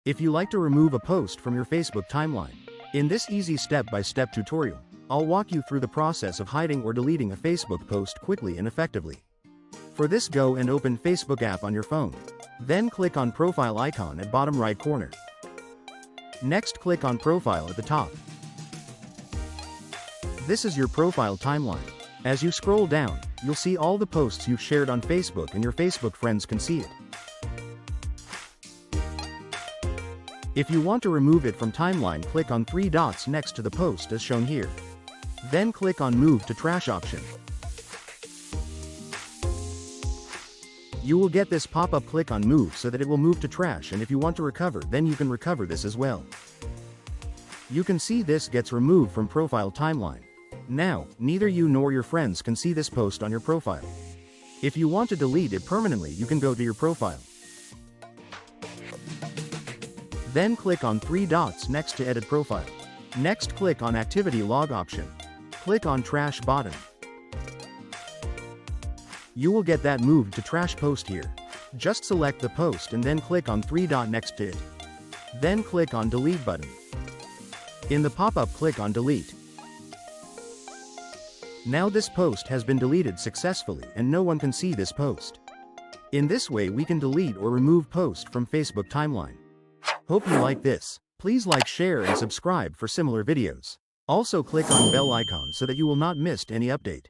If you like to remove a post from your Facebook timeline, in this easy step-by-step tutorial, I'll walk you through the process of hiding or deleting a Facebook post quickly and effectively. For this, go and open Facebook app on your phone. Then click on profile icon at bottom right corner. Next, click on profile at the top. This is your profile timeline. As you scroll down, you'll see all the posts you've shared on Facebook and your Facebook friends can see it. If you want to remove it from timeline, click on 3 dots next to the post as shown here. Then click on Move to Trash option. You will get this pop-up. Click on Move so that it will move to trash, and if you want to recover, then you can recover this as well. You can see this gets removed from profile timeline. Now, neither you nor your friends can see this post on your profile. If you want to delete it permanently, you can go to your profile. Then click on 3 dots next to Edit Profile. Next, click on Activity Log option. Click on Trash button. You will get that moved to trash post here. Just select the post and then click on 3 dot next to it. Then click on Delete button. In the pop-up, click on Delete. Now this post has been deleted successfully and no one can see this post. In this way we can delete or remove post from Facebook timeline. Hope you like this. Please like, share and subscribe for similar videos. Also click on bell icon so that you will not miss any update.